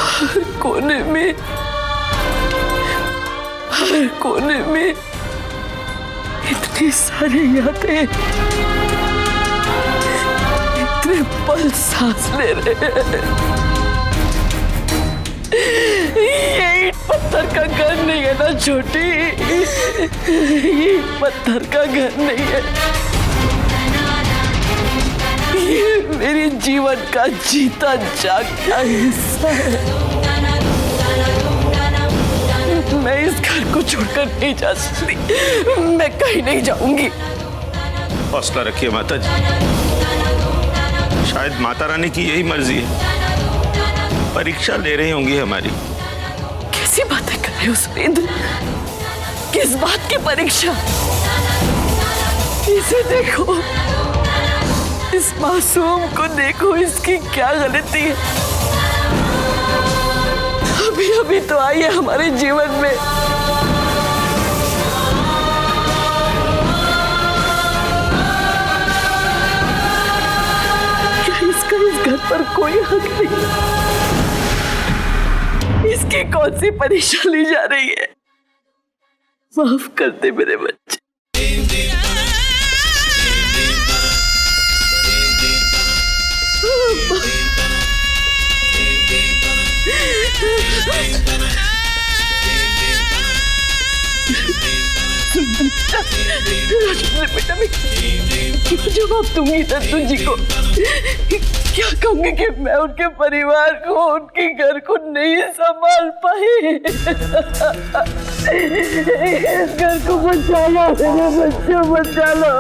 हर कोने में इतनी सारी यादें, इतने पल सांस ले रहे हैं। ये ईंट पत्थर का घर नहीं है ना छोटी, ये पत्थर का घर नहीं है, ये मेरे जीवन का जीता जागता हिस्सा है। मैं इस घर को छोड़कर नहीं जा सकती, मैं कहीं नहीं जाऊंगी। हौसला रखिए माता जी, शायद माता रानी की यही मर्जी है, परीक्षा ले रही होंगी हमारी। कैसी बातें कर रहे हो सुरेंद्र, किस बात की परीक्षा? इसे देखो, इस मासूम को देखो, इसकी क्या गलती है? अभी तो आई है हमारे जीवन में, क्या इसका इस घर पर कोई हक नहीं? इसकी कौन सी परीक्षा ली जा रही है? माफ कर दे मेरे बच्चे। बेटा मैं जवाब दूंगी दत्तू जी को, क्या कहूंगी कि मैं उनके परिवार को, उनके घर को नहीं संभाल पाई। इस घर को बचा लो मेरे बच्चे, बचा लो।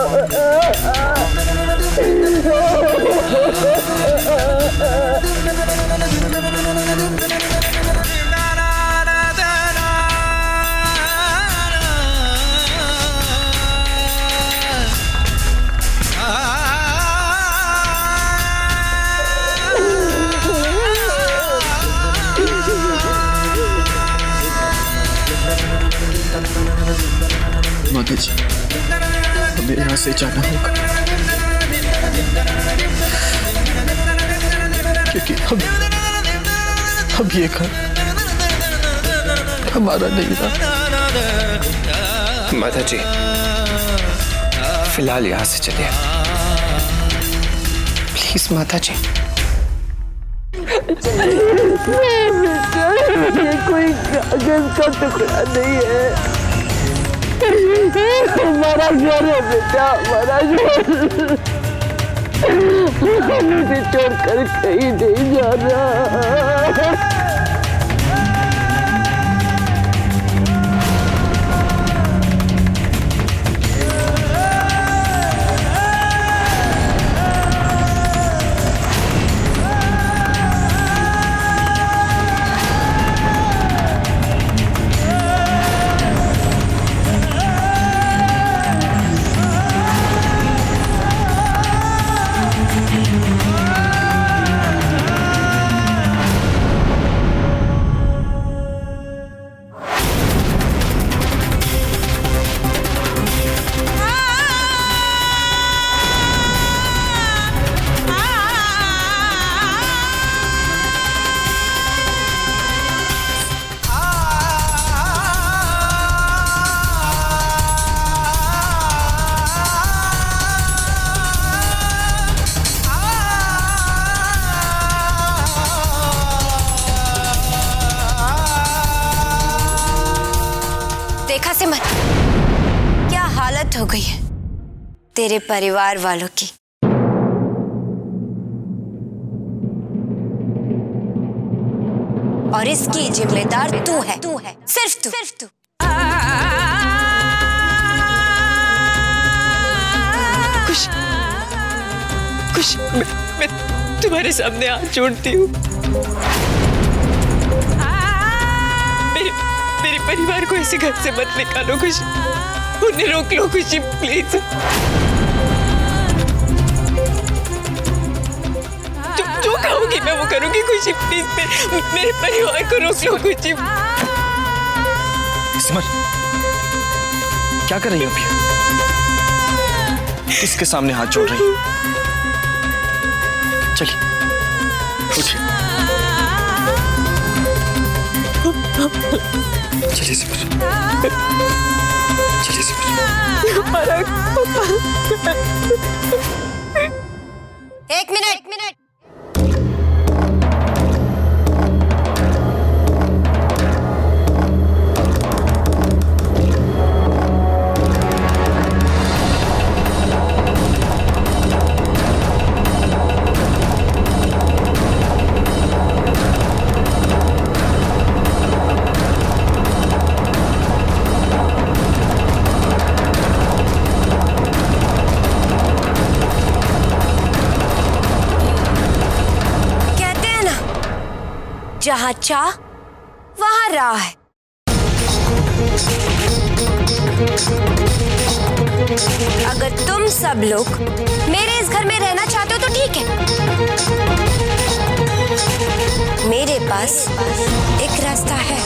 माता जी, हमें यहाँ से जाना होगा, क्योंकि हम ये घर हमारा नहीं रहा। माता जी, फिलहाल यहाँ से चलिए प्लीज माता जी। ये कोई कागज का टुकड़ा नहीं है, हमारा घर है बेटा, हमारा घर। मुझे छोड़कर कहीं नहीं जाना। देखा सिमर, क्या हालत हो गई है तेरे परिवार वालों की। और इसकी जिम्मेदार तू है, सिर्फ तू। कुछ मैं तुम्हारे सामने हाथ जोड़ती हूँ। मेरे परिवार को इसी घर से मत निकालो, कुछ उन्हें रोक लो खुशी प्लीज। जो कहोगी मैं वो करूंगी खुशी, प्लीज मेरे परिवार को रोक लो खुशी। सिमर, क्या कर रही हो अभी? किसके सामने हाथ जोड़ रही हो? चलिए उठिए। चलिए सिमर, चलिए सिमर। हमारा एक मिनट। जहाँ चाह वहाँ राह है। अगर तुम सब लोग मेरे इस घर में रहना चाहते हो तो ठीक है। मेरे पास एक रास्ता है।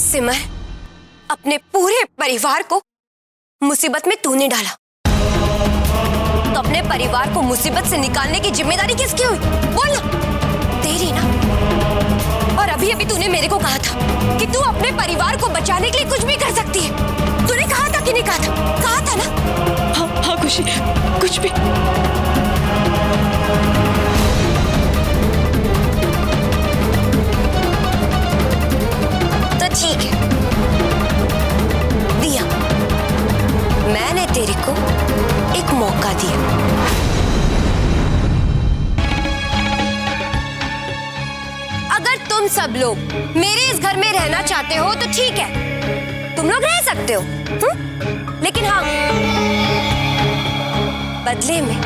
सिमर, अपने पूरे परिवार को मुसीबत में तूने डाला, तो अपने परिवार को मुसीबत से निकालने की जिम्मेदारी किसकी हुई? बोल ना, तेरी ना। और अभी अभी तूने मेरे को कहा था कि तू अपने परिवार को बचाने के लिए कुछ भी कर सकती है। तूने कहा था कि नहीं कहा था? कहा था ना? हाँ खुशी, कुछ भी। तो ठीक है, दिया। मैंने तेरे को एक मौका दिया। अगर तुम सब लोग मेरे इस घर में रहना चाहते हो तो ठीक है, तुम लोग रह सकते हो। लेकिन हाँ, बदले में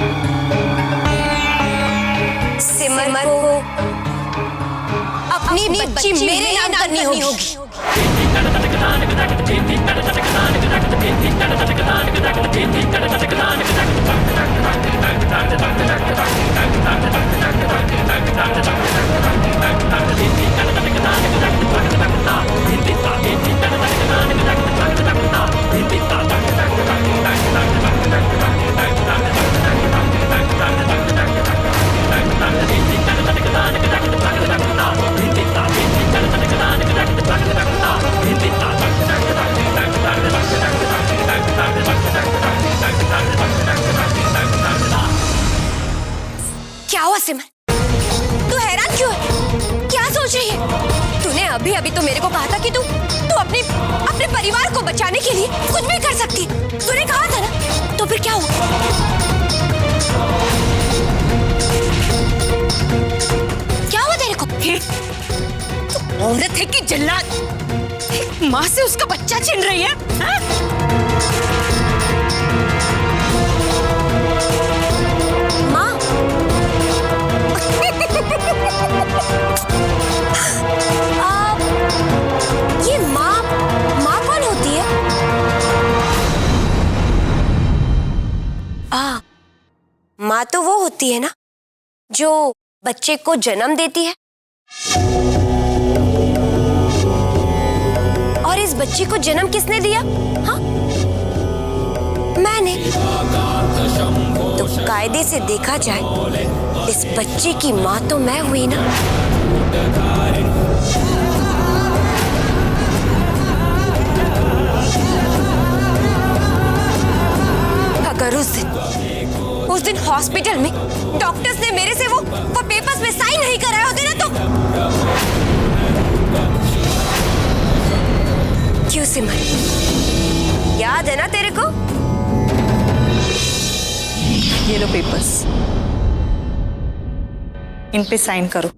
सिमर को अपनी बच्ची मेरे नाम करनी होगी। क्या हुआ सिमर? तू हैरान क्यों है? क्या सोच रही है? तूने अभी अभी तो मेरे को कहा था कि तू अपने परिवार को बचाने के लिए कुछ भी कर सकती। तूने कहा था ना, तो फिर क्या हुआ? क्या हुआ तेरे को? तू औरत है कि जल्लाद? माँ से उसका बच्चा छीन रही है? माँ? ये माँ कौन होती है? माँ तो वो होती है ना जो बच्चे को जन्म देती है। और इस बच्चे को जन्म किसने दिया? हाँ, मैंने। तो कायदे से देखा जाए इस बच्चे की माँ तो मैं हुई ना। अगर उस दिन हॉस्पिटल में डॉक्टर्स ने मेरे से वो पेपर्स में साइन नहीं कराए होते ना तो। क्यों सिमर, याद है ना तेरे को? ये लो पेपर्स, इन पे साइन करो।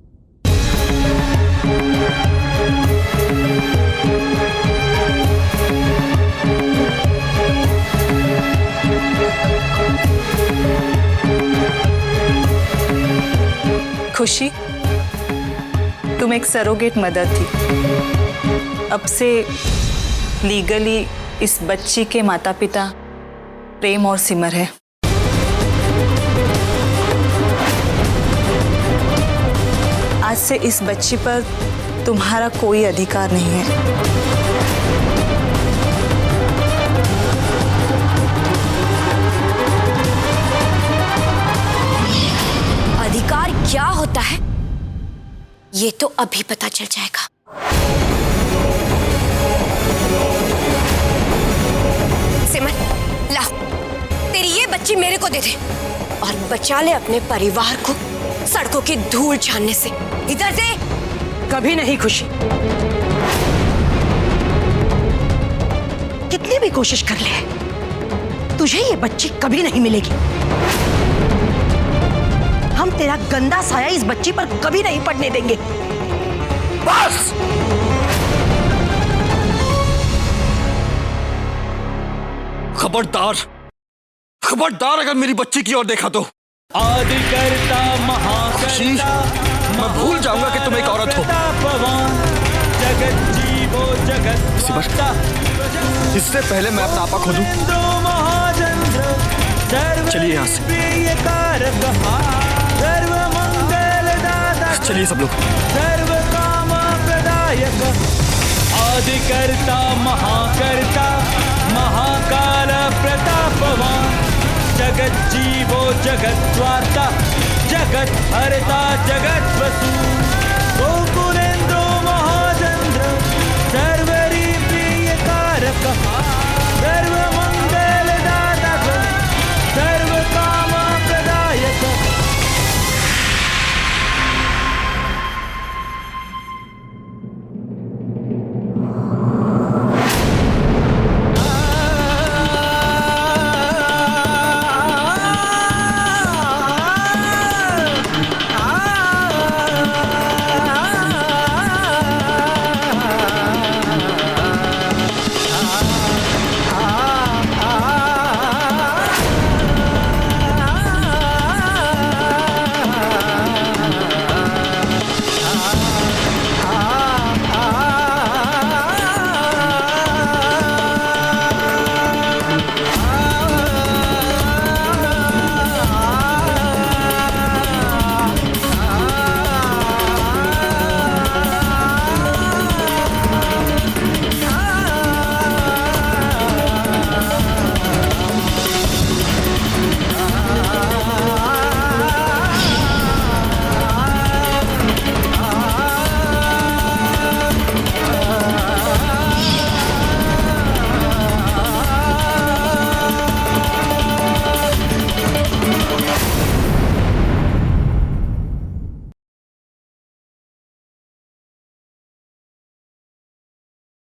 खुशी, तुम एक सरोगेट मदर थी। अब से लीगली इस बच्ची के माता पिता प्रेम और सिमर है। आज से इस बच्ची पर तुम्हारा कोई अधिकार नहीं है। होता है ये तो अभी पता चल जाएगा। सिमर, ला तेरी ये बच्ची मेरे को दे दे और बचा ले अपने परिवार को सड़कों की धूल छानने से। इधर दे। कभी नहीं खुशी, कितनी भी कोशिश कर ले तुझे ये बच्ची कभी नहीं मिलेगी। हम तेरा गंदा साया इस बच्ची पर कभी नहीं पड़ने देंगे। बस खबरदार, खबरदार अगर मेरी बच्ची की ओर देखा तो आदि करता खुशी, मैं भूल जाऊंगा कि तुम एक औरत हो। जगत जीवो जगत सिमर, इससे पहले मैं अपना आपा खो दूं। चलिए यहाँ से, चलिए सब लोग। सर्व काम प्रदायक आदि करता महाकर्ता महाकाल प्रतापवान जगत जीवो जगत स्वाता जगत हरता जगत वसु